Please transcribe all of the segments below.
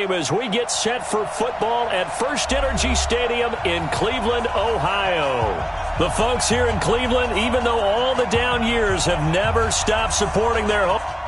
game as we get set for football at First Energy Stadium in Cleveland, Ohio. The folks here in Cleveland, even though all the down years, have never stopped supporting their home.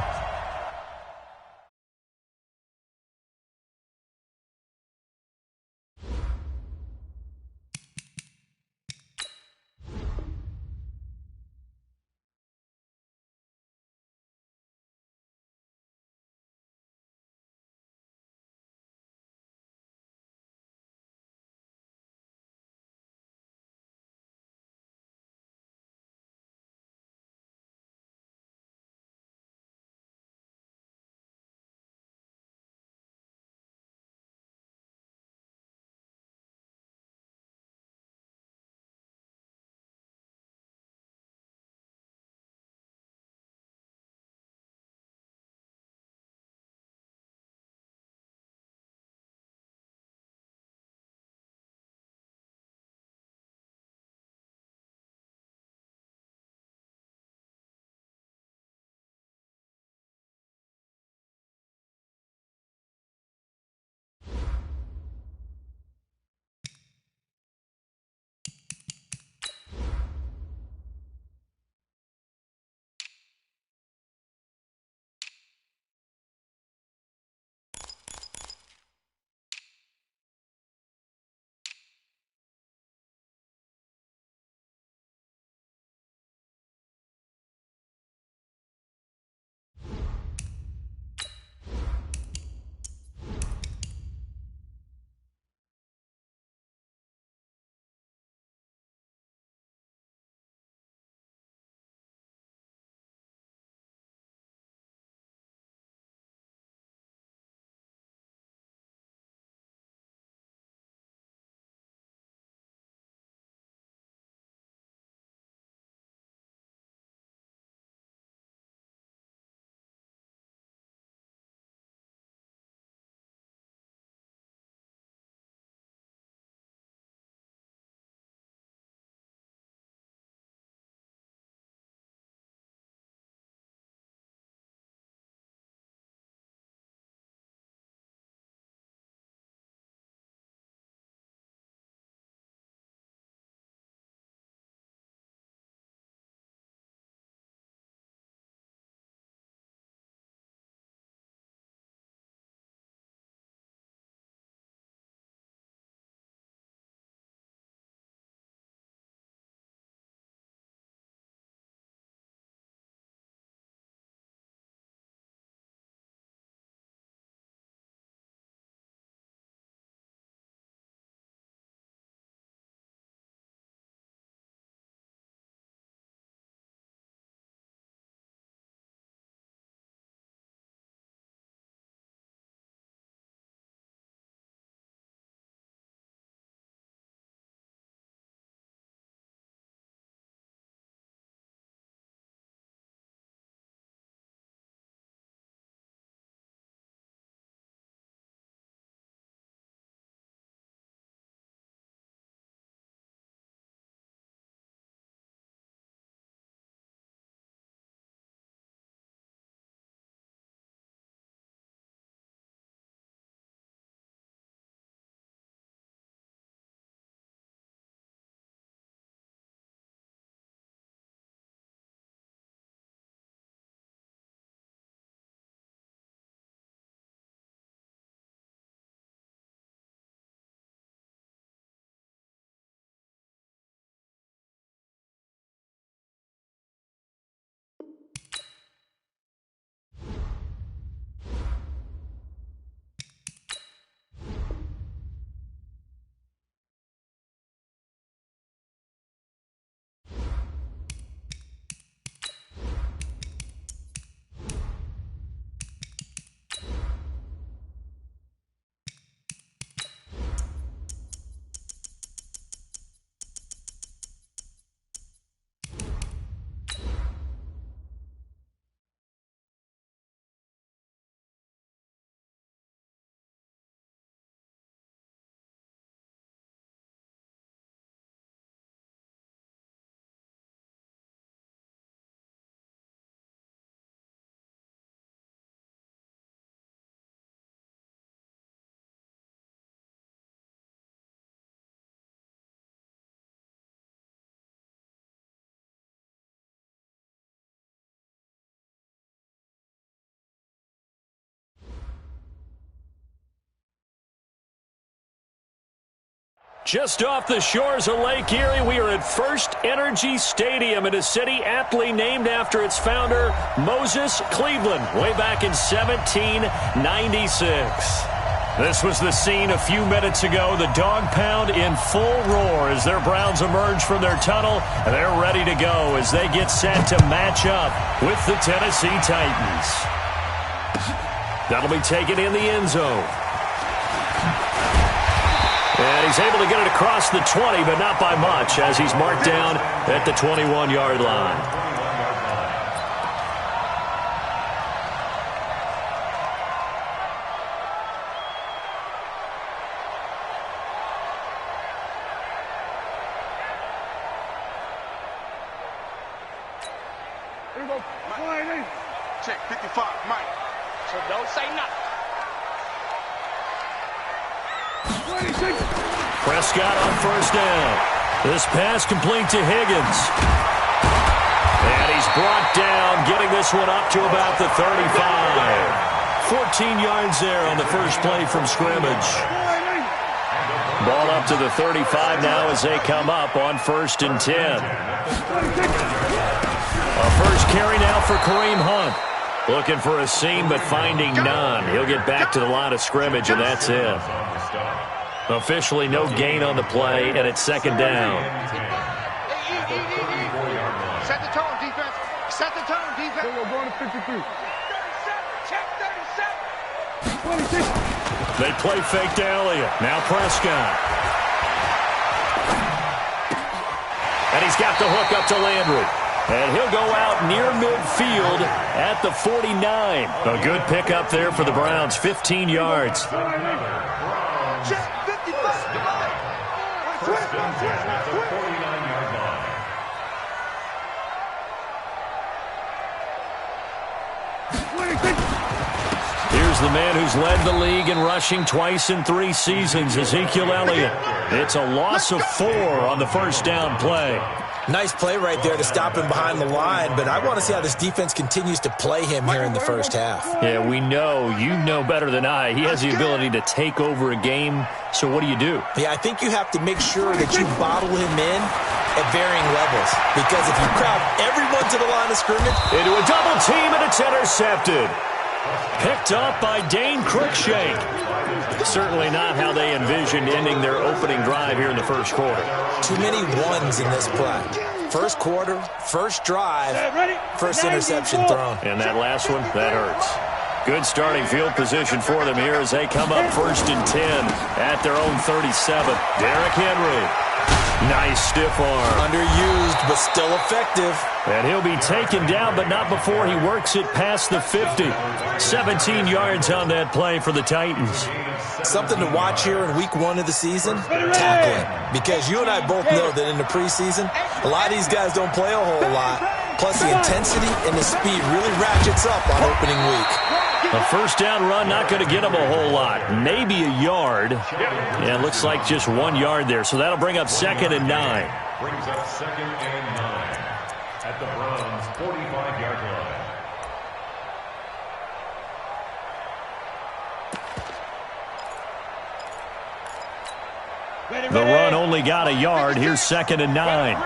Just off the shores of Lake Erie, we are at First Energy Stadium in a city aptly named after its founder, Moses Cleveland, way back in 1796. This was the scene a few minutes ago. The dog pound in full roar as their Browns emerge from their tunnel. They're ready to go as they get set to match up with the Tennessee Titans. That'll be taken in the end zone. And he's able to get it across the 20, but not by much, as he's marked down at the 21-yard line. Here we go. Check 55, Mike. So don't say nothing. Prescott on first down. This pass complete to Higgins. And he's brought down, getting this one up to about the 35. 14 yards there on the first play from scrimmage. Ball up to the 35 now as they come up on 1st and 10. A first carry now for Kareem Hunt. Looking for a seam, but finding none. He'll get back to the line of scrimmage, and that's it. Officially no gain on the play, and it's 2nd down. Set the tone, defense. Set the tone, defense. We're going to 53. 37. Check 37. 26. They play fake to Elliott. Now Prescott. And he's got the hook up to Landry. And he'll go out near midfield at the 49. A good pickup there for the Browns, 15 yards. Check 55. Here's the man who's led the league in rushing twice in 3 seasons, Ezekiel Elliott. It's a loss of 4 on the first down play. Nice play right there to stop him behind the line, but I want to see how this defense continues to play him here in the first half. Yeah, we know. You know better than I. He has the ability to take over a game, so what do you do? Yeah, I think you have to make sure that you bottle him in at varying levels, because if you crowd everyone to the line of scrimmage... Into a double team, and it's intercepted. Picked up by Dane Cruikshank. Certainly not how they envisioned ending their opening drive here in the first quarter. Too many ones in this play. First quarter, first drive, first interception thrown. And that last one, that hurts. Good starting field position for them here as they come up 1st and 10 at their own 37. Derrick Henry. Nice stiff arm. Underused, but still effective. And he'll be taken down, but not before he works it past the 50. 17 yards on that play for the Titans. Something to watch here in week 1 of the season, tackling. Because you and I both know that in the preseason, a lot of these guys don't play a whole lot. Plus the intensity and the speed really ratchets up on opening week. A first down run, not going to get him a whole lot. Maybe a yard. Yeah, it looks like just 1 yard there. So that'll bring up 2nd and 9. Brings up 2nd and 9 at the Browns' 45-yard line. The run only got a yard. Here's 2nd and 9.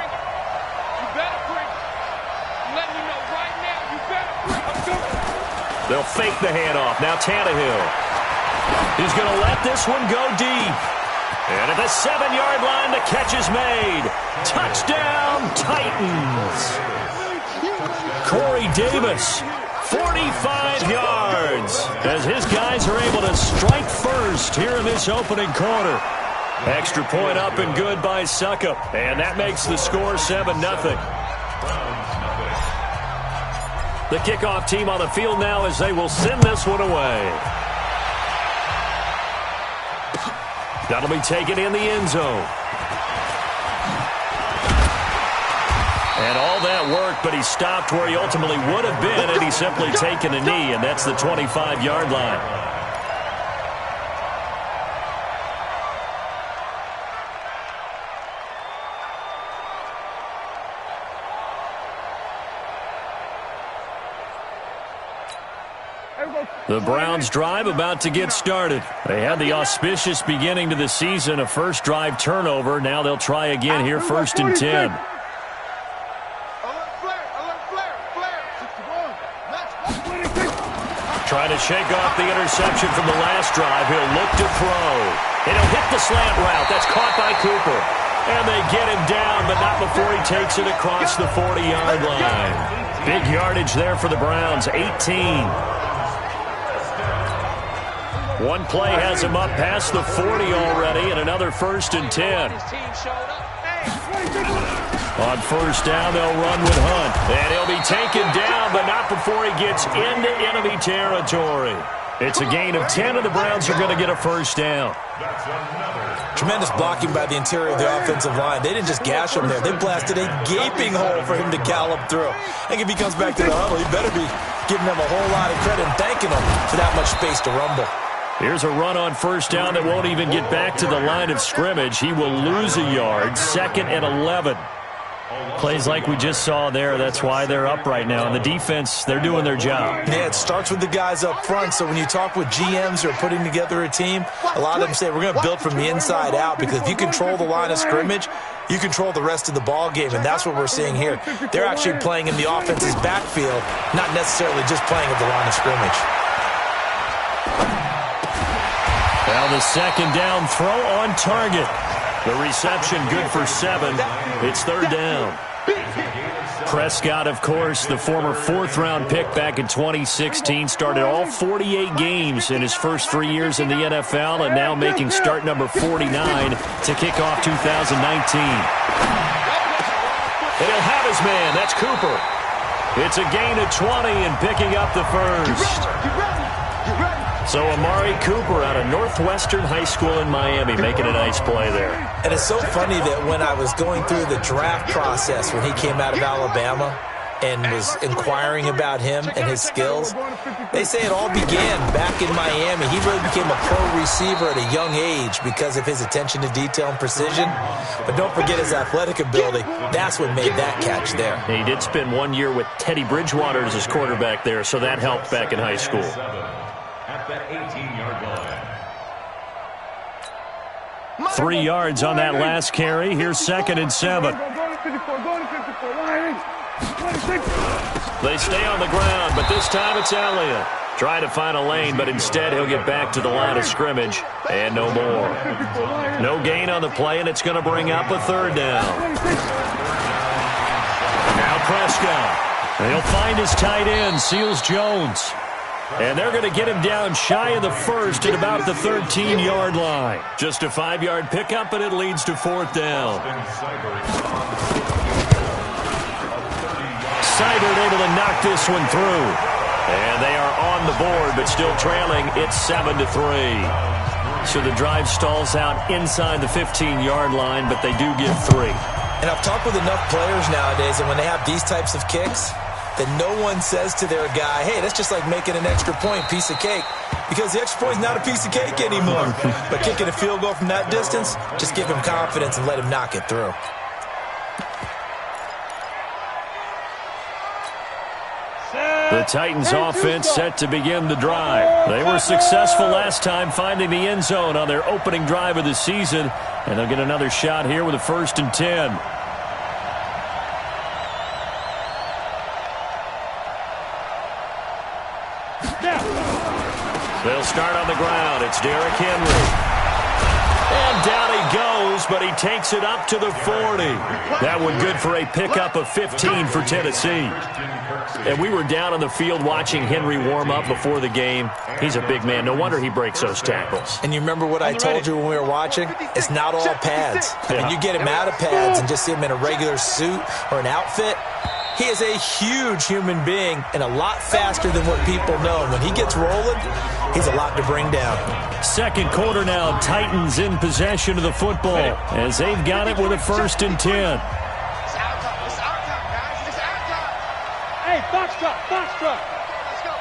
They'll fake the handoff. Now Tannehill. He's going to let this one go deep. And at the 7-yard line, the catch is made. Touchdown, Titans. Corey Davis, 45 yards, as his guys are able to strike first here in this opening quarter. Extra point up and good by Suckup. And that makes the score 7-0. The kickoff team on the field now as they will send this one away. That'll be taken in the end zone. And all that work, but he stopped where he ultimately would have been had he simply taken a knee, and that's the 25-yard line. The Browns drive about to get started. They had the auspicious beginning to the season, a first drive turnover. Now they'll try again here, 1st and 10. Trying to shake off the interception from the last drive. He'll look to throw. And he'll hit the slant route. That's caught by Cooper. And they get him down, but not before he takes it across the 40-yard line. Big yardage there for the Browns, 18. One play has him up past the 40 already, and another 1st and 10. On 1st down, they'll run with Hunt. And he'll be taken down, but not before he gets into enemy territory. It's a gain of 10, and the Browns are going to get a 1st down. Tremendous blocking by the interior of the offensive line. They didn't just gash him there. They blasted a gaping hole for him to gallop through. I think if he comes back to the huddle, he better be giving them a whole lot of credit and thanking them for that much space to rumble. Here's a run on 1st down that won't even get back to the line of scrimmage. He will lose a yard, 2nd and 11. Plays like we just saw there. That's why they're up right now. And the defense, they're doing their job. Yeah, it starts with the guys up front. So when you talk with GMs who are putting together a team, a lot of them say we're going to build from the inside out, because if you control the line of scrimmage, you control the rest of the ball game, and that's what we're seeing here. They're actually playing in the offense's backfield, not necessarily just playing at the line of scrimmage. Now the 2nd down throw on target. The reception good for 7. It's 3rd down. Prescott, of course, the former 4th-round pick back in 2016, started all 48 games in his first 3 years in the NFL, and now making start number 49 to kick off 2019. And he'll have his man. That's Cooper. It's a gain of 20 and picking up the 1st. So Amari Cooper out of Northwestern High School in Miami making a nice play there. And it's so funny that when I was going through the draft process when he came out of Alabama and was inquiring about him and his skills, they say it all began back in Miami. He really became a pro receiver at a young age because of his attention to detail and precision. But don't forget his athletic ability. That's what made that catch there. He did spend 1 year with Teddy Bridgewater as his quarterback there, so that helped back in high school. At that 18-yard line. 3 yards on that last carry. Here's 2nd and 7. They stay on the ground, but this time it's Elliott. Trying to find a lane, but instead he'll get back to the line of scrimmage. And no more. No gain on the play, and it's going to bring up a 3rd down. Now Prescott. He'll find his tight end, Seals Jones. And they're going to get him down shy of the 1st at about the 13-yard line. Just a 5-yard pickup, and it leads to 4th down. Seibert able to knock this one through. And they are on the board, but still trailing. It's 7-3. So the drive stalls out inside the 15-yard line, but they do get 3. And I've talked with enough players nowadays, and when they have these types of kicks, that no one says to their guy, hey, that's just like making an extra point, piece of cake. Because the extra point is not a piece of cake anymore. But kicking a field goal from that distance, just give him confidence and let him knock it through. The Titans offense set to begin the drive. They were successful last time finding the end zone on their opening drive of the season. And they'll get another shot here with a 1st and 10. They'll start on the ground. It's Derrick Henry. And down he goes, but he takes it up to the 40. That one good for a pickup of 15 for Tennessee. And we were down on the field watching Henry warm up before the game. He's a big man. No wonder he breaks those tackles. And you remember what I told you when we were watching? It's not all pads. I mean, you get him out of pads and just see him in a regular suit or an outfit. He is a huge human being and a lot faster than what people know. When he gets rolling, he's a lot to bring down. 2nd quarter now, Titans in possession of the football as they've got it with a 1st and 10. It's our time. It's our time, guys. It's our time. Hey, box drop, box drop. Let's go.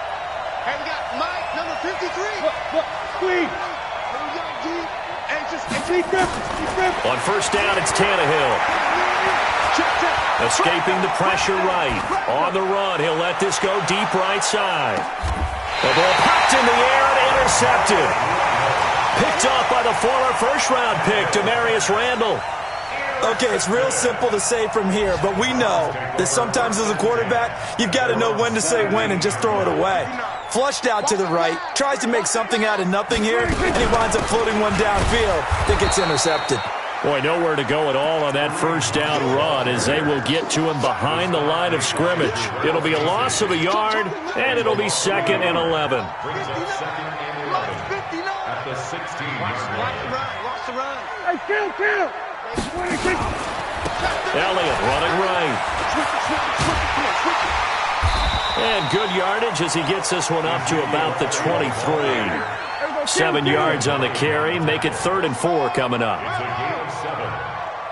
Hey, we got Mike, number 53. Look, squeeze. Here we go, G. And just keep gripping. On 1st down, it's Tannehill. Escaping the pressure right. On the run, he'll let this go deep right side. The ball popped in the air and intercepted. Picked off by the former first-round pick, Demarius Randall. Okay, it's real simple to say from here, but we know that sometimes as a quarterback, you've got to know when to say when and just throw it away. Flushed out to the right, tries to make something out of nothing here, and he winds up floating one downfield that gets intercepted. Boy, nowhere to go at all on that first down run as they will get to him behind the line of scrimmage. It'll be a loss of a yard, and it'll be 2nd and 11. At the 16. Watch the run. Hey, kill. Elliott running right. And good yardage as he gets this one up to about the 23. 7 yards on the carry. Make it 3rd and 4 coming up. It's a gain of 7.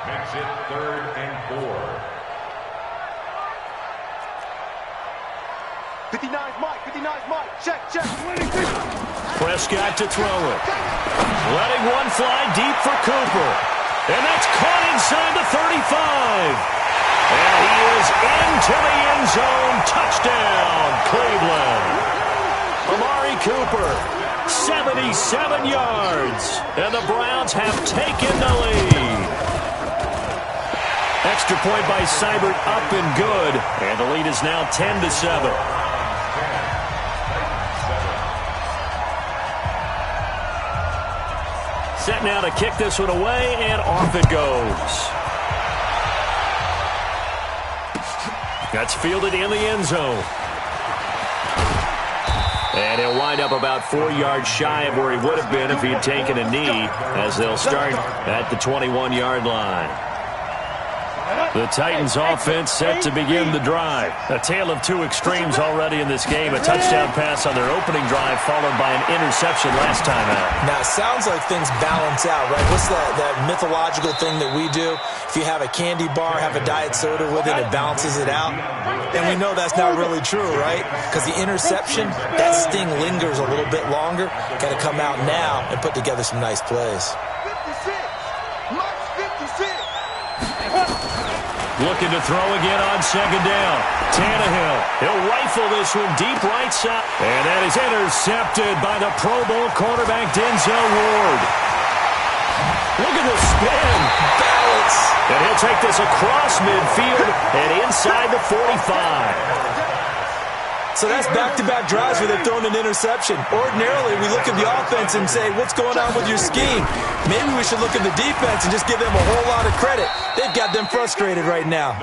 Makes it 3rd and 4. 59's Mike. Check. Prescott to throw it. Letting one fly deep for Cooper. And that's caught inside the 35. And he is into the end zone. Touchdown, Cleveland. Amari Cooper, 77 yards. And the Browns have taken the lead. Extra point by Seibert up and good. And the lead is now 10-7. Set now to kick this one away, and off it goes. That's fielded in the end zone. And he'll wind up about 4 yards shy of where he would have been if he had taken a knee, as they'll start at the 21-yard line. The Titans offense set to begin the drive. A tale of two extremes already in this game. A touchdown pass on their opening drive followed by an interception last time out. Now, it sounds like things balance out, right? What's that mythological thing that we do? If you have a candy bar, have a diet soda with it, it balances it out. And we know that's not really true, right? Because the interception, that sting lingers a little bit longer. Got to come out now and put together some nice plays. 56. Mike's 56. Looking to throw again on 2nd down. Tannehill, he'll rifle this one deep right side. And that is intercepted by the Pro Bowl quarterback Denzel Ward. Look at the spin. Balance. And he'll take this across midfield and inside the 45. So that's back-to-back drives where they've thrown an interception. Ordinarily, we look at the offense and say, what's going on with your scheme? Maybe we should look at the defense and just give them a whole lot of credit. They've got them frustrated right now.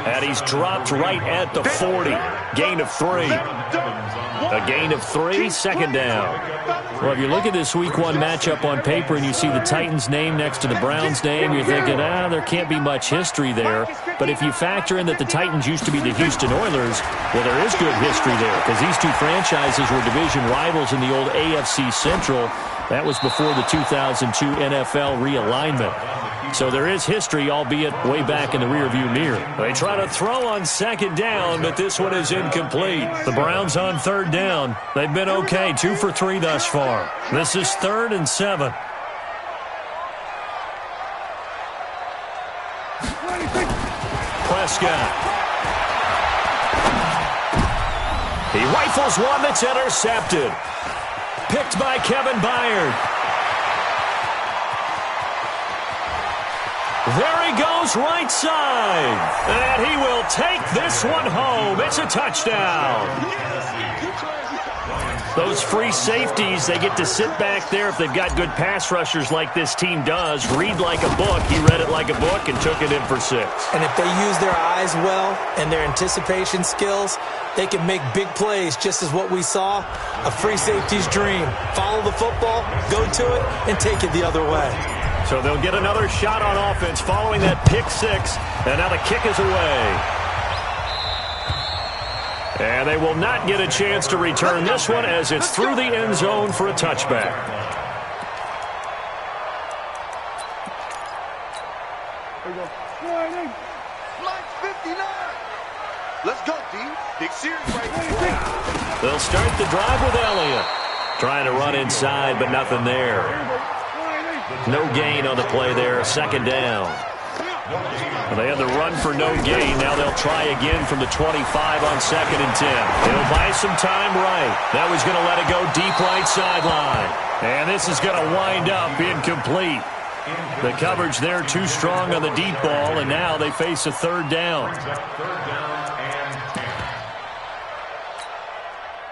And he's dropped right at the 40. Gain of 3. A gain of 3, 2nd down. Well, if you look at this Week 1 matchup on paper and you see the Titans name next to the Browns name, you're thinking, there can't be much history there. But if you factor in that the Titans used to be the Houston Oilers, well, there is good history there because these two franchises were division rivals in the old AFC Central. That was before the 2002 NFL realignment. So there is history, albeit way back in the rearview mirror. They try to throw on 2nd down, but this one is incomplete. The Browns on 3rd down. They've been okay, 2 for 3 thus far. This is 3rd and 7. Prescott. He rifles one that's intercepted. Picked by Kevin Byard. There he goes right side. And he will take this one home. It's a touchdown. Those free safeties, they get to sit back there if they've got good pass rushers like this team does. Read like a book. He read it like a book and took it in for 6. And if they use their eyes well and their anticipation skills, they can make big plays, just as what we saw, a free safety's dream. Follow the football, go to it, and take it the other way. So they'll get another shot on offense following that pick 6, and now the kick is away. And they will not get a chance to return this one as it's through the end zone for a touchback. Mike's 59. Let's go, D. Big series right here. They'll start the drive with Elliott. Trying to run inside, but nothing there. No gain on the play there. 2nd down. Well, they had the run for no gain. Now they'll try again from the 25 on 2nd and 10. It'll buy some time right. That was going to let it go deep right sideline. And this is going to wind up incomplete. The coverage there too strong on the deep ball, and now they face a 3rd down.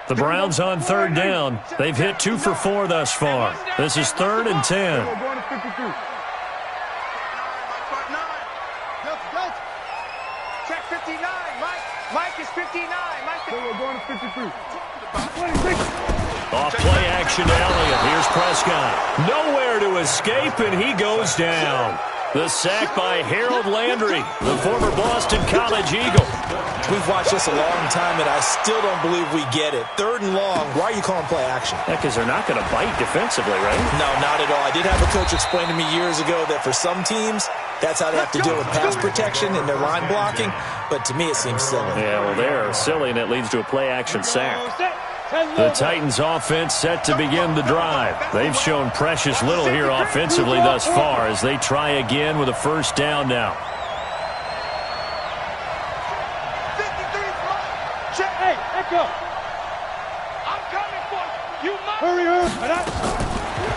The Browns on 3rd down. They've hit 2 for 4 thus far. This is 3rd and 10. Check 59. Mike is 59. We're going to 53. Off play action to Elliott. Here's Prescott. Nowhere to escape, and he goes down. The sack by Harold Landry, the former Boston College Eagle. We've watched this a long time, and I still don't believe we get it. 3rd and long. Why are you calling play action? Yeah, because they're not going to bite defensively, right? No, not at all. I did have a coach explain to me years ago that for some teams, that's how they have to deal with pass protection and their line blocking. But to me, it seems silly. Yeah, well, they're silly, and it leads to a play action sack. The Titans offense set to begin the drive. They've shown precious little here offensively thus far as they try again with a 1st down now. Hey, Echo. I'm coming for you. Hurry.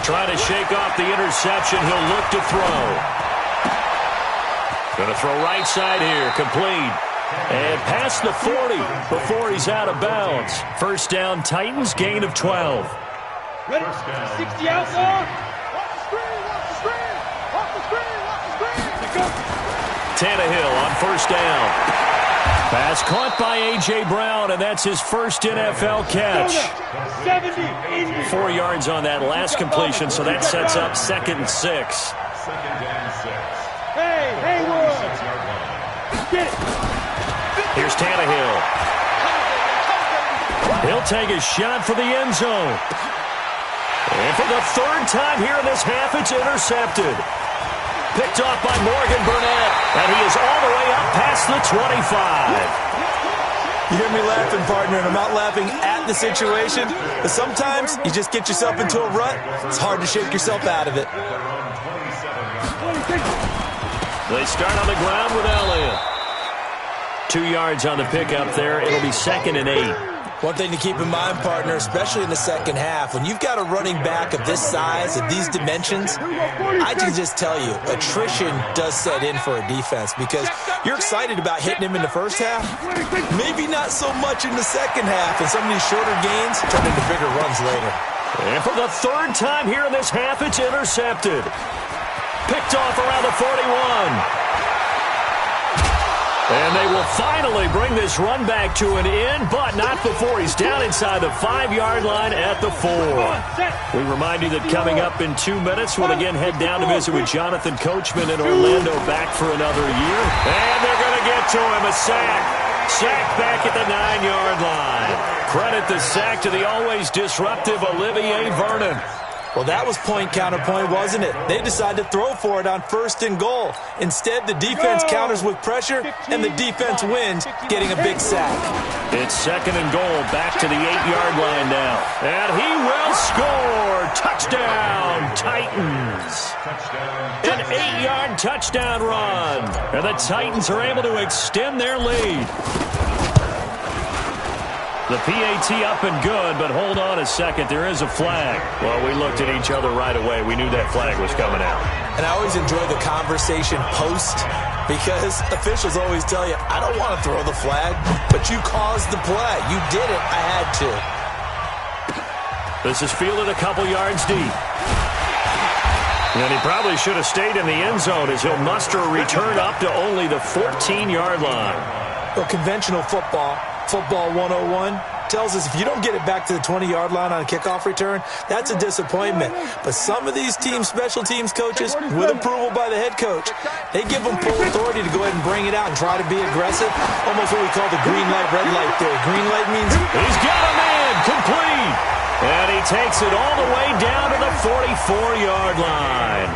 Trying to shake off the interception. He'll look to throw. Going to throw right side here. Complete. And past the 40 before he's out of bounds. 1st down, Titans, gain of 12. Ready? 60 outside. Watch the screen. Watch the screen. Tannehill on 1st down. Pass caught by A.J. Brown, and that's his first NFL catch. 4 yards on that last completion, so that sets up 2nd and 6. 2nd and 6. Hey, Haywood. Get it. Here's Tannehill. He'll take a shot for the end zone. And for the 3rd time here in this half, it's intercepted. Picked off by Morgan Burnett, and he is all the way up past the 25. You hear me laughing, partner, and I'm not laughing at the situation, but sometimes you just get yourself into a rut. It's hard to shake yourself out of it. They start on the ground with Elliott. 2 yards on the pickup there. It'll be 2nd and 8. One thing to keep in mind, partner, especially in the second half, when you've got a running back of this size, of these dimensions, I can just tell you, attrition does set in for a defense because you're excited about hitting him in the first half, maybe not so much in the second half, and some of these shorter gains turn into bigger runs later. And for the 3rd time here in this half, it's intercepted. Picked off around the 41. And they will finally bring this run back to an end, but not before he's down inside the 5-yard line at the 4. We remind you that coming up in 2 minutes, we'll again head down to visit with Jonathan Coachman in Orlando, back for another year. And they're going to get to him, a sack. Sack back at the 9-yard line. Credit the sack to the always disruptive Olivier Vernon. Well, that was point counterpoint, wasn't it? They decided to throw for it on 1st and goal. Instead, the defense counters with pressure, and the defense wins, getting a big sack. It's 2nd and goal, back to the 8-yard line now. And he will score. Touchdown, Titans. An 8-yard touchdown run. And the Titans are able to extend their lead. The PAT up and good, but hold on a second. There is a flag. Well, we looked at each other right away. We knew that flag was coming out. And I always enjoy the conversation post because officials always tell you, I don't want to throw the flag, but you caused the play. You did it. I had to. This is fielded a couple yards deep. And he probably should have stayed in the end zone as he'll muster a return up to only the 14-yard line. Well, conventional football 101, tells us if you don't get it back to the 20-yard line on a kickoff return, that's a disappointment. But some of these teams, special teams coaches, with approval by the head coach, they give them full authority to go ahead and bring it out and try to be aggressive. Almost what we call the green light, red light theory. Green light means he's got a man, complete. And he takes it all the way down to the 44-yard line.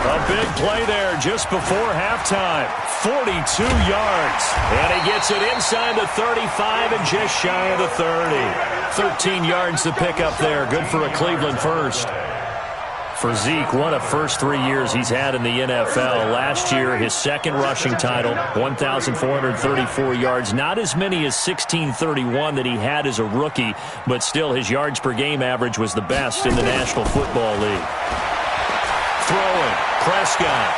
A big play there just before halftime. 42 yards. And he gets it inside the 35 and just shy of the 30. 13 yards to pick up there. Good for a Cleveland first. For Zeke, what a first 3 years he's had in the NFL. Last year, his second rushing title, 1,434 yards. Not as many as 1,631 that he had as a rookie, but still his yards per game average was the best in the National Football League. Throwing, Prescott.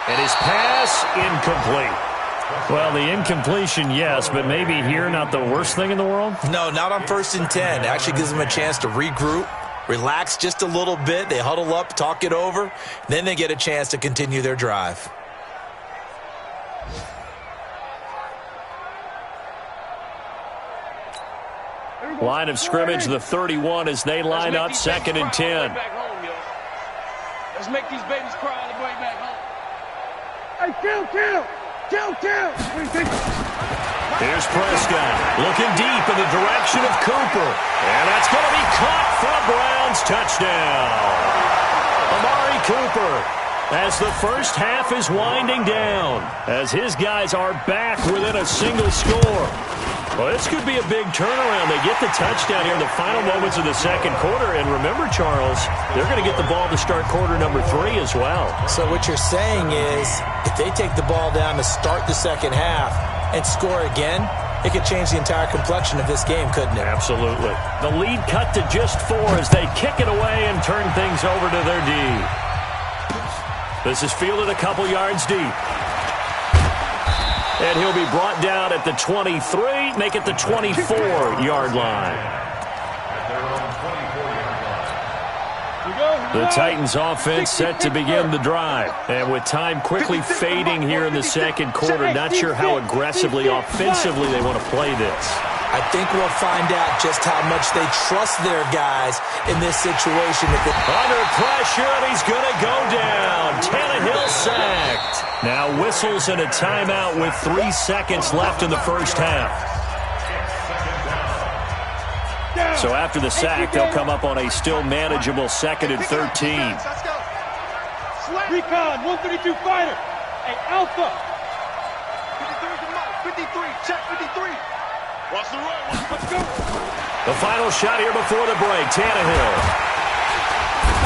And his pass, incomplete. Well, the incompletion, yes, but maybe here not the worst thing in the world? No, not on 1st and 10. It actually gives them a chance to regroup, relax just a little bit. They huddle up, talk it over. Then they get a chance to continue their drive. Line of scrimmage, the 31 as they line up 2nd and 10. Let's make these babies cry on the way back home. Hey, kill! Here's Prescott looking deep in the direction of Cooper. And that's going to be caught for a Browns touchdown. Amari Cooper, as the first half is winding down, as his guys are back within a single score. Well, this could be a big turnaround. They get the touchdown here in the final moments of the second quarter. And remember, Charles, they're going to get the ball to start quarter number 3 as well. So what you're saying is if they take the ball down to start the second half and score again, it could change the entire complexion of this game, couldn't it? Absolutely. The lead cut to just 4 as they kick it away and turn things over to their D. This is fielded a couple yards deep. And he'll be brought down at the 23, make it the 24-yard line. The Titans offense set to begin the drive. And with time quickly fading here in the second quarter, not sure how aggressively, offensively they want to play this. I think we'll find out just how much they trust their guys in this situation. Under pressure, and he's going to go down. Tannehill sacked. Now whistles and a timeout with 3 seconds left in the first half. So after the sack, they'll come up on a still manageable 2nd and 13. Recon, 132 fighter. Hey, Alpha. 53, check 53. Watch the run. Let's go. The final shot here before the break. Tannehill.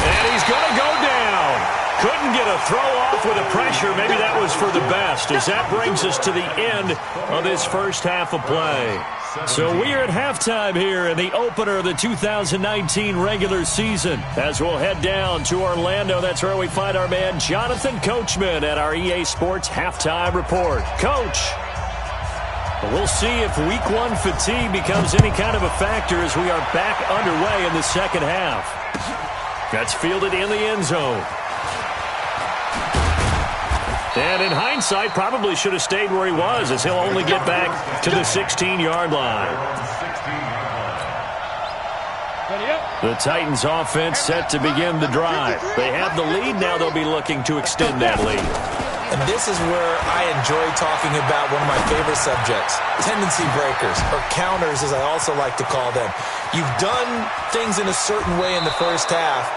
And he's going to go down. Couldn't get a throw off with the pressure. Maybe that was for the best, as that brings us to the end of this first half of play. So we are at halftime here in the opener of the 2019 regular season. As we'll head down to Orlando, that's where we find our man Jonathan Coachman at our EA Sports Halftime Report. Coach, we'll see if Week 1 fatigue becomes any kind of a factor as we are back underway in the second half. That's fielded in the end zone. And in hindsight, probably should have stayed where he was, as he'll only get back to the 16-yard line. The Titans offense set to begin the drive. They have the lead. Now they'll be looking to extend that lead. And this is where I enjoy talking about one of my favorite subjects, tendency breakers, or counters as I also like to call them. You've done things in a certain way in the first half,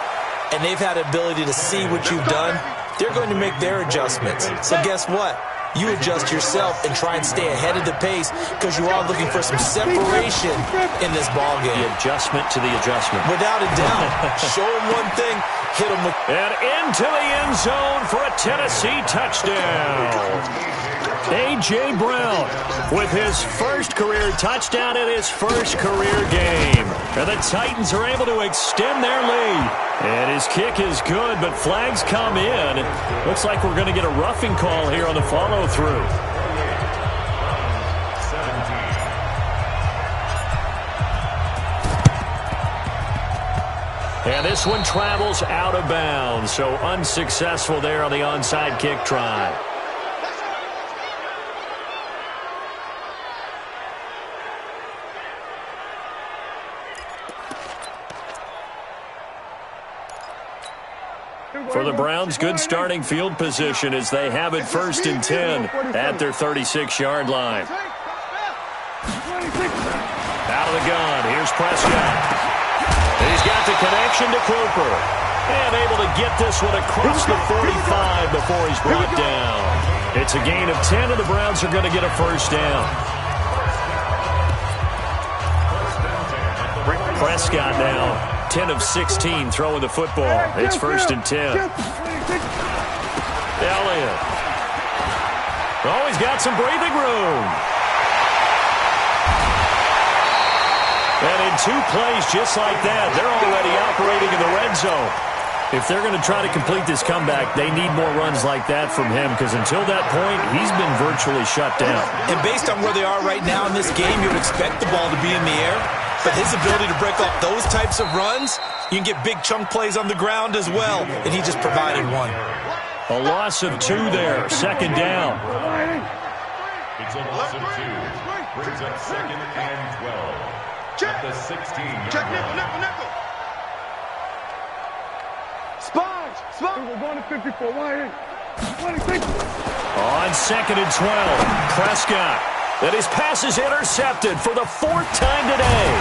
and they've had the ability to see what you've done. They're going to make their adjustments. So guess what? You adjust yourself and try and stay ahead of the pace because you are looking for some separation in this ballgame. The adjustment to the adjustment. Without a doubt. Show them one thing, hit them with... And into the end zone for a Tennessee touchdown. A.J. Brown with his first career touchdown in his first career game. And the Titans are able to extend their lead. And his kick is good, but flags come in. Looks like we're going to get a roughing call here on the follow-through. And this one travels out of bounds, so unsuccessful there on the onside kick try. For the Browns, good starting field position as they have it 1st and 10 at their 36-yard line. Out of the gun, here's Prescott. He's got the connection to Cooper. And able to get this one across the 45 before he's brought down. It's a gain of 10, and the Browns are going to get a first down. Prescott now 10 of 16 throwing the football. It's 1st and 10. Elliott. Oh, he's got some breathing room. And in 2 plays just like that, they're already operating in the red zone. If they're going to try to complete this comeback, they need more runs like that from him, because until that point, he's been virtually shut down. And based on where they are right now in this game, you would expect the ball to be in the air. But his ability to break off those types of runs, you can get big chunk plays on the ground as well, and he just provided one. A loss of 2 there, 2nd down. It's a loss of 2. Brings up 2nd and 12. At the 16. Check nickel. Sponge. We're going to 54. Why? On 2nd and 12, Prescott. And his pass is intercepted for the 4th time today.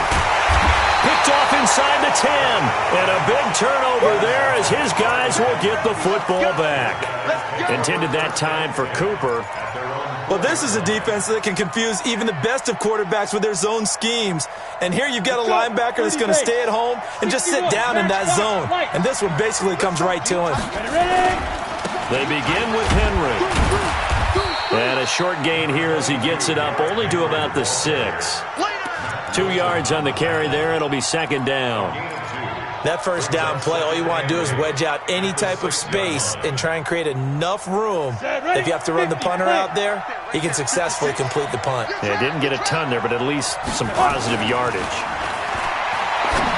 Picked off inside the 10. And a big turnover there as his guys will get the football back. Intended that time for Cooper. Well, this is a defense that can confuse even the best of quarterbacks with their zone schemes. And here you've got a linebacker that's going to stay at home and just sit down in that zone. And this one basically comes right to him. They begin with Henry. And a short gain here as he gets it up only to about the 6. 2 yards on the carry there. It'll be 2nd down. That 1st down play, all you want to do is wedge out any type of space and try and create enough room. If you have to run the punter out there, he can successfully complete the punt. Yeah, didn't get a ton there, but at least some positive yardage.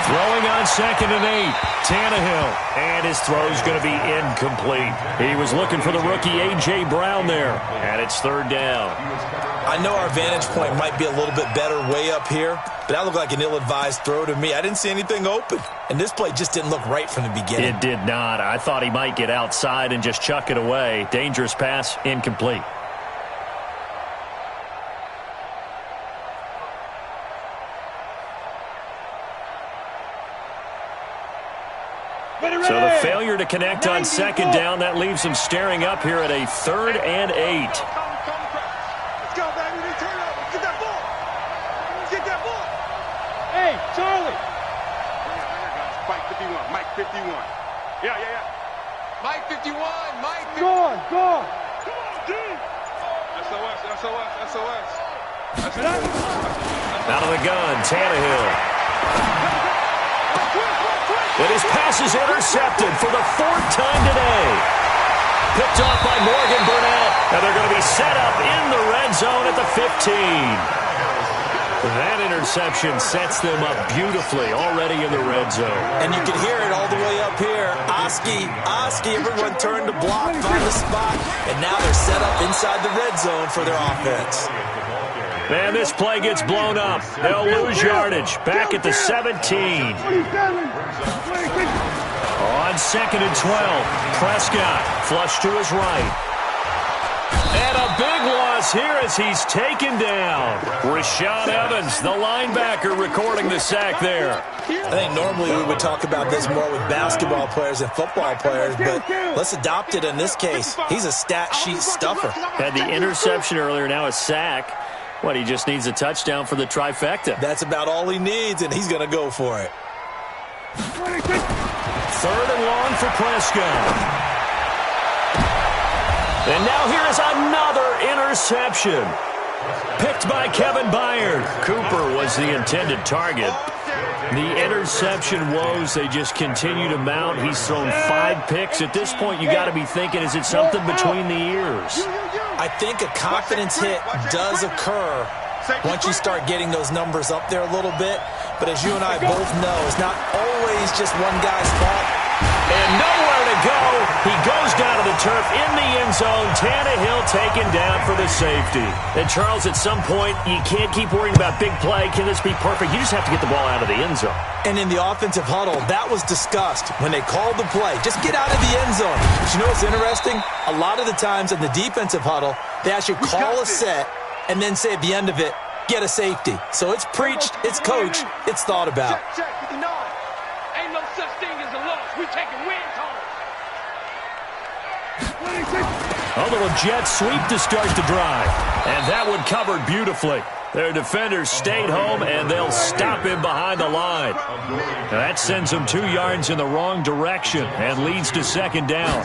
Throwing on 2nd and 8, Tannehill. And his throw's going to be incomplete. He was looking for the rookie A.J. Brown there. And it's 3rd down. I know our vantage point might be a little bit better way up here, but that looked like an ill-advised throw to me. I didn't see anything open, and this play just didn't look right from the beginning. It did not. I thought he might get outside and just chuck it away. Dangerous pass, incomplete. So the failure to connect on 2nd down, that leaves him staring up here at a 3rd and 8. Charlie. Mike 51. Yeah. Mike 51. Go on. Come on, dude. SOS. Out of the gun, Tannehill. And his pass is intercepted for the 4th time today. Picked off by Morgan Burnett. And they're going to be set up in the red zone at the 15. That interception sets them up beautifully already in the red zone. And you can hear it all the way up here. Oski, everyone turned to block, find the spot, and now they're set up inside the red zone for their offense. Man, this play gets blown up. They'll lose yardage. Back at the 17. On 2nd and 12, Prescott flush to his right. And a big loss here as he's taken down. Rashaan Evans, the linebacker, recording the sack there. I think normally we would talk about this more with basketball players and football players, but let's adopt it in this case. He's a stat sheet stuffer. Had the interception earlier, now a sack. What, he just needs a touchdown for the trifecta. That's about all he needs, and he's going to go for it. 3rd and long for Prescott. And now here is another interception. Picked by Kevin Byard. Cooper was the intended target. The interception woes, they just continue to mount. He's thrown 5 picks. At this point, you got to be thinking, is it something between the ears? I think a confidence hit does occur once you start getting those numbers up there a little bit. But as you and I both know, it's not always just one guy's fault. And nowhere to go. He goes down to the turf in the end zone. Tannehill taken down for the safety. And, Charles, at some point, you can't keep worrying about big play. Can this be perfect? You just have to get the ball out of the end zone. And in the offensive huddle, that was discussed when they called the play. Just get out of the end zone. But you know what's interesting? A lot of the times in the defensive huddle, they actually call a set and then say at the end of it, get a safety. So it's preached, it's coached, it's thought about. Check, 59. Ain't no such thing as a loss. We taking wins home. A little jet sweep to start the drive. And that one covered beautifully. Their defenders stayed home, and they'll stop him behind the line. Now that sends him 2 yards in the wrong direction and leads to second down.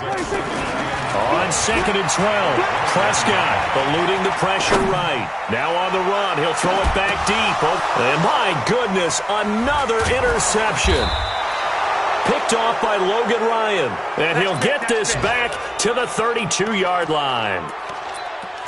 On 2nd and 12, Prescott eluding the pressure right. Now on the run, he'll throw it back deep. And my goodness, another interception. Picked off by Logan Ryan. And he'll get this back to the 32-yard line.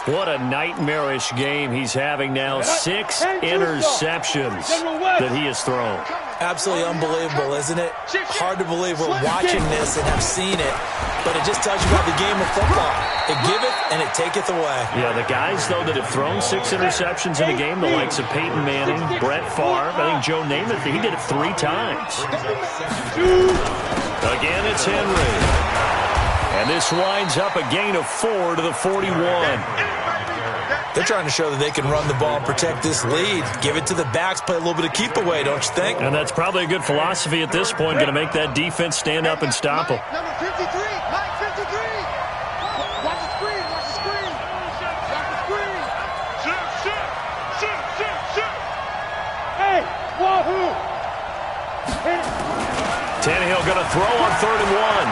What a nightmarish game he's having now. 6 interceptions that he has thrown. Absolutely unbelievable, isn't it? Hard to believe we're watching this and have seen it, but it just tells you about the game of football. It giveth and it taketh away. Yeah, the guys, though, that have thrown 6 interceptions in a game, the likes of Peyton Manning, Brett Favre, I think Joe Namath, he did it 3 times. Again, it's Henry. And this winds up a gain of 4 to the 41. They're trying to show that they can run the ball and protect this lead. Give it to the backs, play a little bit of keep away, don't you think? And that's probably a good philosophy at this point, going to make that defense stand up and stop them. Number 53, Mike 53. Watch the screen, watch the screen. Watch the screen. Shoot. Hey, wahoo. Tannehill going to throw on 3rd and 1.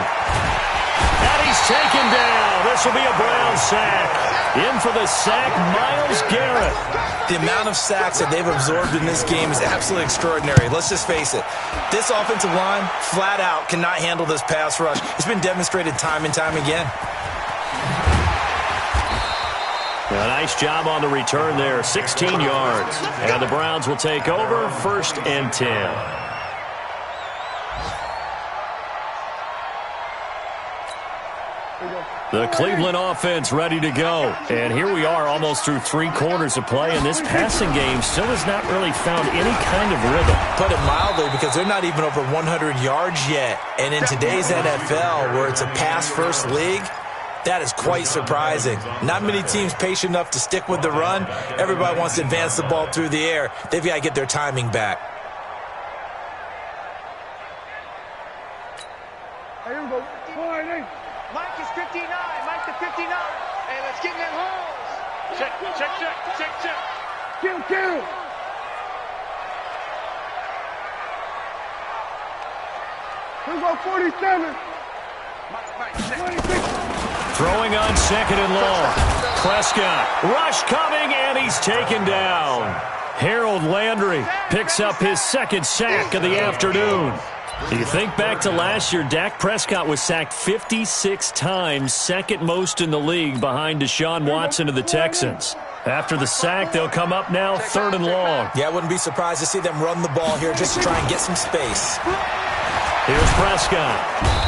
And he's taken down. This will be a Brown sack. In for the sack, Myles Garrett. The amount of sacks that they've absorbed in this game is absolutely extraordinary. Let's just face it. This offensive line, flat out, cannot handle this pass rush. It's been demonstrated time and time again. A nice job on the return there. 16 yards. And the Browns will take over 1st and 10. The Cleveland offense ready to go. And here we are almost through 3 quarters of play, and this passing game still has not really found any kind of rhythm. Put it mildly, because they're not even over 100 yards yet. And in today's NFL, where it's a pass-first league, that is quite surprising. Not many teams patient enough to stick with the run. Everybody wants to advance the ball through the air. They've got to get their timing back. Here we go. Mike is 59. Mike to 59. Hey, let's get in that holes. Check. Kill. Here we go, 47. Mike, 26. Throwing on 2nd and long. Prescott. Rush coming, and he's taken down. Harold Landry picks up his 2nd sack of the afternoon. You think back to last year, Dak Prescott was sacked 56 times, 2nd most in the league behind Deshaun Watson of the Texans. After the sack, they'll come up now 3rd and long. Yeah, I wouldn't be surprised to see them run the ball here just to try and get some space. Here's Prescott.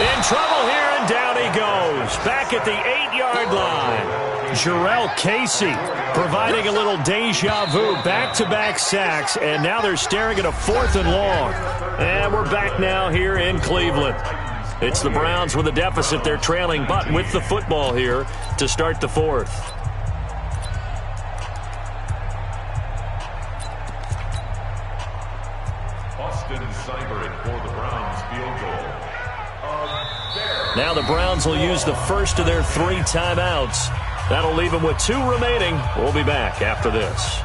In trouble here, and down he goes. Back at the 8-yard line. Jarrell Casey providing a little deja vu. Back-to-back sacks, and now they're staring at a 4th and long. And we're back now here in Cleveland. It's the Browns with a deficit. They're trailing, but with the football here to start the 4th. For the Browns field goal. Now the Browns will use the 1st of their 3 timeouts. That'll leave them with 2 remaining. We'll be back after this.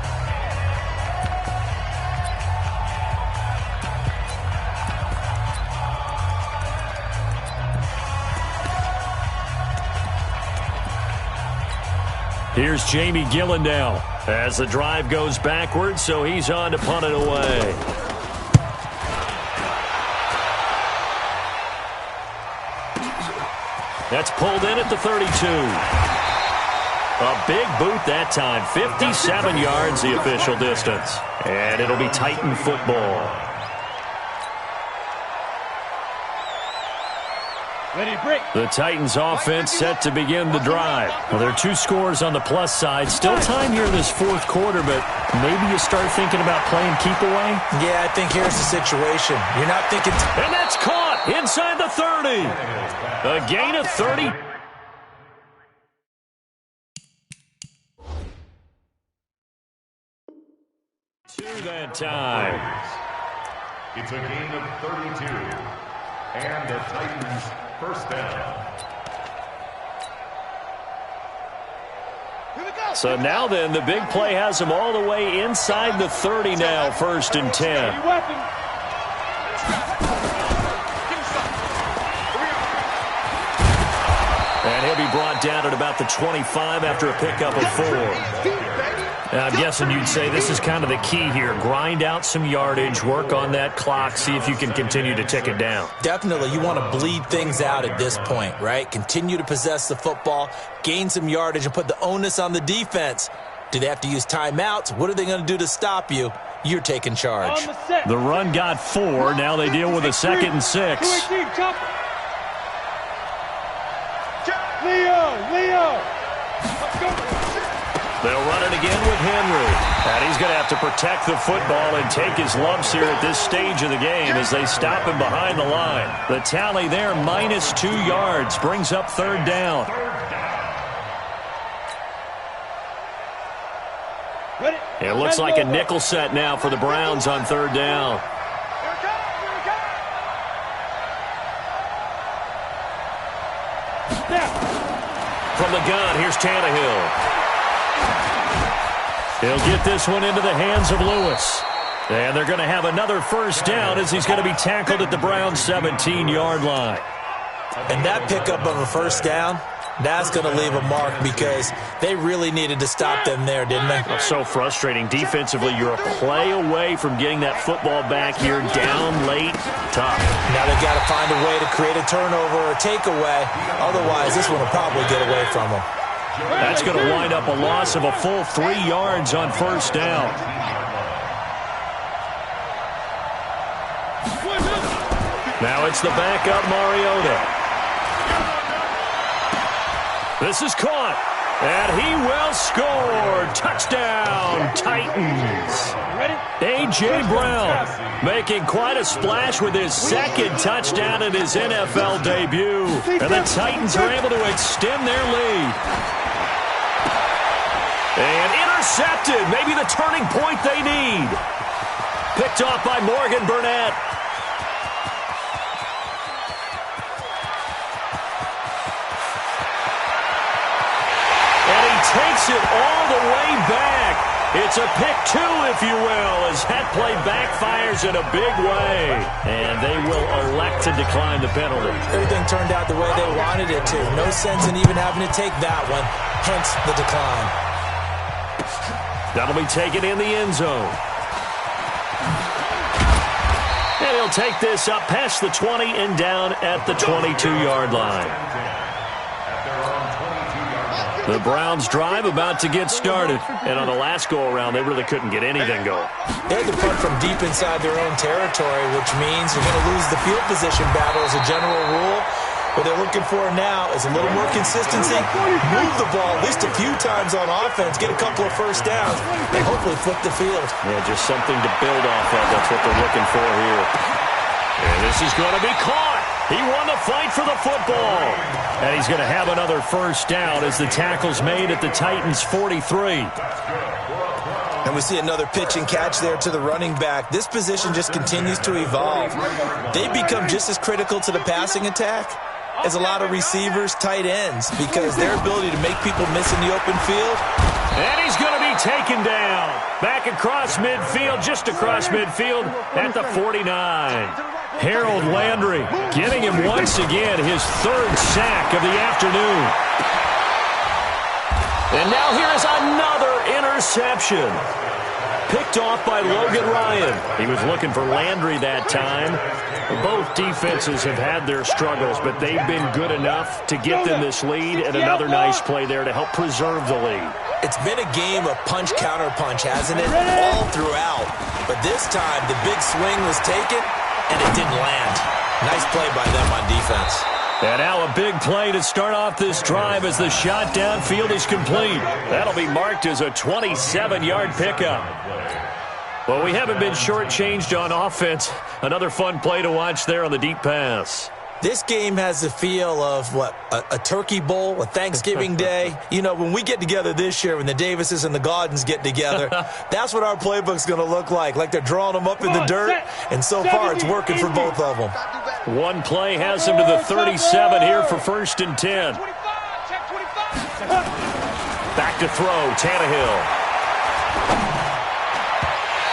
Here's Jamie Gillandale as the drive goes backwards, so he's on to punt it away. That's pulled in at the 32. A big boot that time. 57 yards the official distance. And it'll be Titan football. The Titans offense set to begin the drive. Well, there are 2 scores on the plus side. Still time here in this 4th quarter, but maybe you start thinking about playing keep away? Yeah, I think here's the situation. You're not thinking... And that's caught inside the 30. A gain of 30. To that time. It's a gain of 32. And the Titans first down. Here we go. So now then, the big play has him all the way inside the 30 now, 1st and 10. And he'll be brought down at about the 25 after a pickup of 4. Now, I'm guessing you'd say this is kind of the key here. Grind out some yardage, work on that clock, see if you can continue to tick it down. Definitely, you want to bleed things out at this point, right? Continue to possess the football, gain some yardage, and put the onus on the defense. Do they have to use timeouts? What are they going to do to stop you? You're taking charge. The run got 4. Now they deal with a 2nd and 6. Leo! They'll run it again with Henry. And he's going to have to protect the football and take his lumps here at this stage of the game as they stop him behind the line. The tally there, -2 yards, brings up 3rd down. It looks like a nickel set now for the Browns on 3rd down. From the gun, here's Tannehill. He'll get this one into the hands of Lewis. And they're going to have another 1st down as he's going to be tackled at the Browns' 17-yard line. And that pickup of a 1st down, that's going to leave a mark because they really needed to stop them there, didn't they? So frustrating. Defensively, you're a play away from getting that football back here down late. Tough. Now they've got to find a way to create a turnover or takeaway. Otherwise, this one will probably get away from them. That's going to wind up a loss of a full 3 yards on 1st down. Now it's the backup Mariota. This is caught, and he will score. Touchdown, Titans. A.J. Brown making quite a splash with his 2nd touchdown in his NFL debut. And the Titans are able to extend their lead. And intercepted, maybe the turning point they need. Picked off by Morgan Burnett. Takes it all the way back. It's a pick 2, if you will, as that play backfires in a big way. And they will elect to decline the penalty. Everything turned out the way they wanted it to. No sense in even having to take that one, hence the decline. That'll be taken in the end zone. And he'll take this up past the 20 and down at the 22-yard line. The Browns drive about to get started. And on the last go-around, they really couldn't get anything going. They had to punt from deep inside their own territory, which means you're going to lose the field position battle as a general rule. What they're looking for now is a little more consistency, move the ball at least a few times on offense, get a couple of 1st downs, and hopefully flip the field. Yeah, just something to build off of. That's what they're looking for here. And this is going to be caught. He won the fight for the football. And he's going to have another 1st down as the tackle's made at the Titans' 43. And we see another pitch and catch there to the running back. This position just continues to evolve. They become just as critical to the passing attack as a lot of receivers, tight ends, because their ability to make people miss in the open field. And he's going to be taken down. Back across midfield, just across midfield at the 49. Harold Landry giving him once again his 3rd sack of the afternoon. And now here is another interception. Picked off by Logan Ryan. He was looking for Landry that time. Both defenses have had their struggles, but they've been good enough to get them this lead, and another nice play there to help preserve the lead. It's been a game of punch-counter-punch, hasn't it? All throughout. But this time, the big swing was taken, and it didn't land. Nice play by them on defense. And now a big play to start off this drive as the shot downfield is complete. That'll be marked as a 27-yard pickup. Well, we haven't been shortchanged on offense. Another fun play to watch there on the deep pass. This game has the feel of, what, a turkey bowl, a Thanksgiving day. You know, when we get together this year, when the Davises and the Gaudens get together, that's what our playbook's going to look like they're drawing them up in the dirt, and so far it's working for both of them. One play has him to the 37 here for 1st and 10. Back to throw. Tannehill.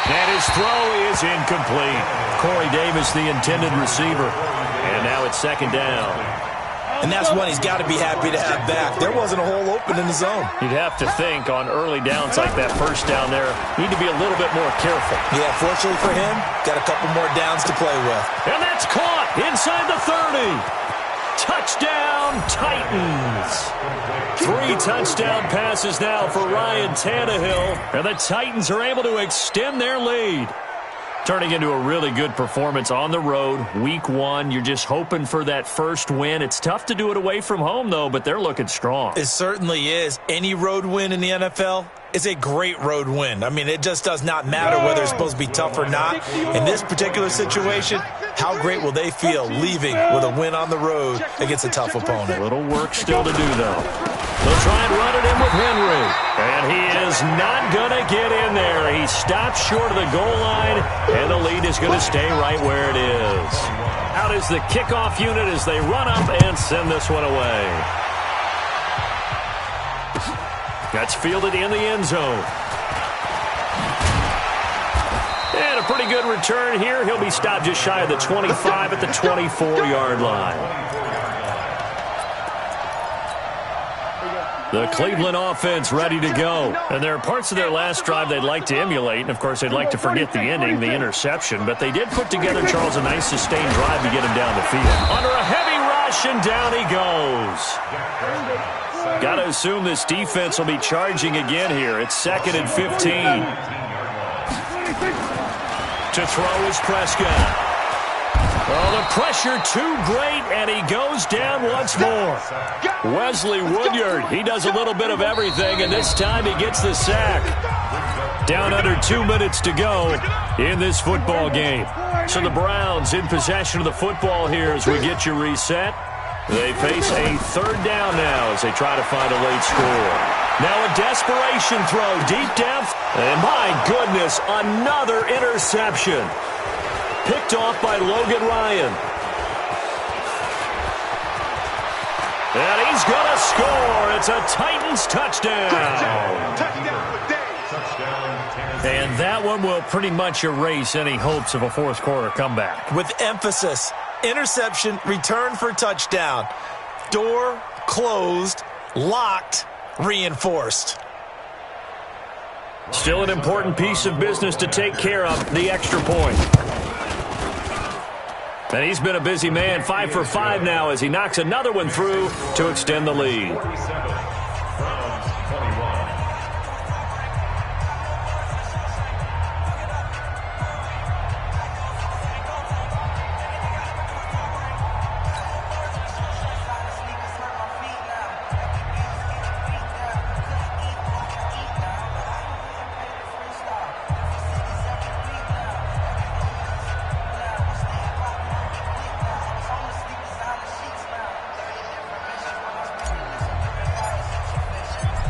And his throw is incomplete. Corey Davis, the intended receiver. And now it's second down. And that's one he's got to be happy to have back. There wasn't a hole open in the zone. You'd have to think on early downs like that first down there, need to be a little bit more careful. Yeah, fortunately for him, got a couple more downs to play with. And that's caught inside the 30. Touchdown, Titans. 3 touchdown passes now for Ryan Tannehill. And the Titans are able to extend their lead. Turning into a really good performance on the road. Week 1, you're just hoping for that first win. It's tough to do it away from home, though, but they're looking strong. It certainly is. Any road win in the NFL is a great road win. I mean, it just does not matter whether it's supposed to be tough or not. In this particular situation, how great will they feel leaving with a win on the road against a tough opponent? A little work still to do, though. They'll try and run it in with Henry. And he is not going to get in there. He stops short of the goal line, and the lead is going to stay right where it is. Out is the kickoff unit as they run up and send this one away. That's fielded in the end zone. And a pretty good return here. He'll be stopped just shy of the 25 at the 24-yard line. The Cleveland offense ready to go. And there are parts of their last drive they'd like to emulate. And, of course, they'd like to forget the ending, the interception. But they did put together, Charles, a nice sustained drive to get him down the field. Under a heavy rush, and down he goes. Got to assume this defense will be charging again here. It's 2nd and 15. To throw is Prescott. Oh, the pressure too great, and he goes down once more. Wesley Woodyard, he does a little bit of everything, and this time he gets the sack. Down under 2 minutes to go in this football game. So the Browns in possession of the football here as we get you reset. They face a 3rd down now as they try to find a late score. Now a desperation throw, deep depth, and my goodness, another interception. Picked off by Logan Ryan. And he's going to score. It's a Titans touchdown. And that one will pretty much erase any hopes of a fourth quarter comeback. With emphasis, interception, return for touchdown. Door closed, locked, reinforced. Still an important piece of business to take care of, the extra point. And he's been a busy man, 5 for 5 now as he knocks another one through to extend the lead.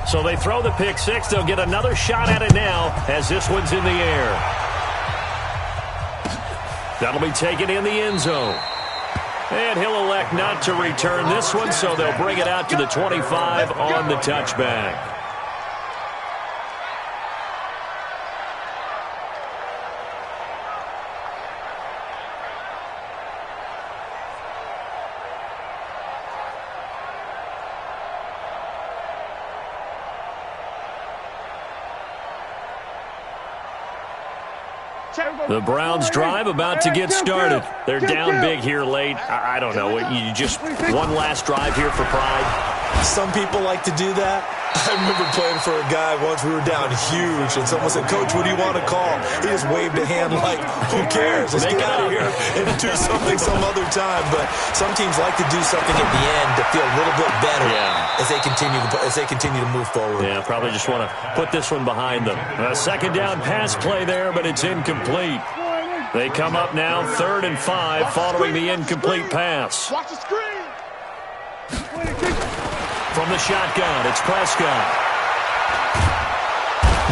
So they throw the pick six. They'll get another shot at it now as this one's in the air. That'll be taken in the end zone. And he'll elect not to return this one, so they'll bring it out to the 25 on the touchback. The Browns drive about to get started. They're down big here late. I don't know. You just one last drive here for pride. Some people like to do that. I remember playing for a guy once. We were down huge, and someone said, "Coach, what do you want to call?" He just waved a hand like, "Who cares? Let's get out of here and do something some other time." But some teams like to do something at the end to feel a little bit better as they continue to move forward. Yeah, probably just want to put this one behind them. A second down pass play there, but it's incomplete. They come up now 3rd and 5 following the incomplete pass. Watch the screen. From the shotgun, it's Prescott.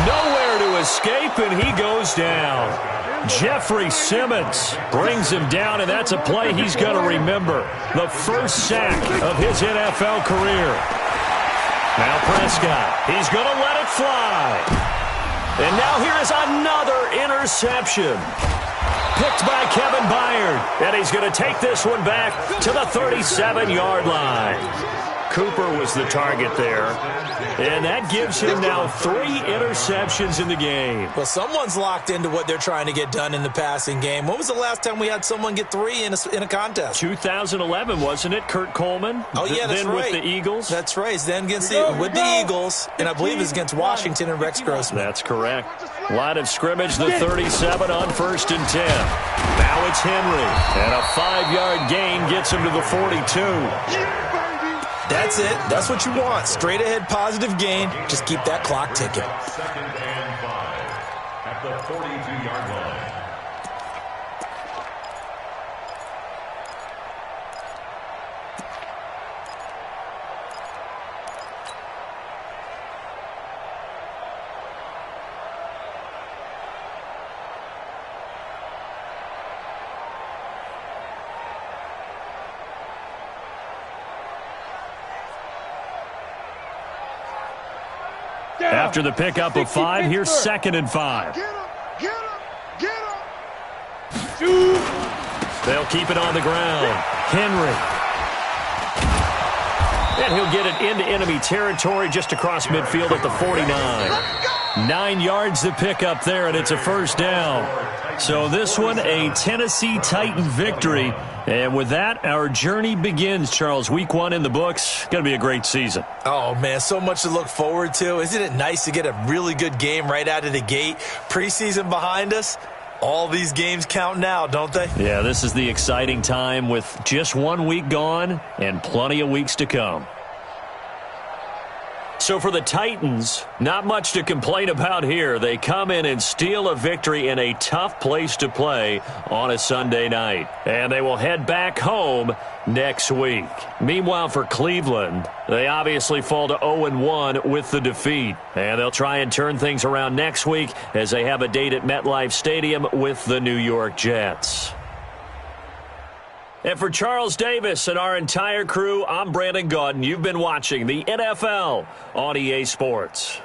Nowhere to escape, and he goes down. Jeffrey Simmons brings him down, and that's a play he's going to remember. The first sack of his NFL career. Now Prescott. He's going to let it fly. And now here is another interception. Picked by Kevin Byard. And he's going to take this one back to the 37-yard line. Cooper was the target there. And that gives him now 3 interceptions in the game. Well, someone's locked into what they're trying to get done in the passing game. When was the last time we had someone get 3 in a contest? 2011, wasn't it? Kurt Coleman? Oh, yeah, that's then right. with the Eagles? That's right. Then with the Eagles, and I believe it's against Washington and Rex Grossman. That's correct. Line of scrimmage, the 37 on 1st and 10. Now it's Henry. And a 5-yard gain gets him to the 42. That's it. That's what you want. Straight ahead positive gain. Just keep that clock ticking. 2nd and 5 at the 42-yard line. After the pickup of 5, here's 2nd and 5. Get him. Shoot. They'll keep it on the ground. Henry. And he'll get it into enemy territory just across midfield at the 49. 9 yards to pick up there, and it's a 1st down. So this one, a Tennessee Titan victory. And with that, our journey begins, Charles. Week 1 in the books. Going to be a great season. Oh, man, so much to look forward to. Isn't it nice to get a really good game right out of the gate? Preseason behind us. All these games count now, don't they? Yeah, this is the exciting time with just 1 week gone and plenty of weeks to come. So for the Titans, not much to complain about here. They come in and steal a victory in a tough place to play on a Sunday night. And they will head back home next week. Meanwhile, for Cleveland, they obviously fall to 0-1 with the defeat. And they'll try and turn things around next week as they have a date at MetLife Stadium with the New York Jets. And for Charles Davis and our entire crew, I'm Brandon Gaudin. You've been watching the NFL on EA Sports.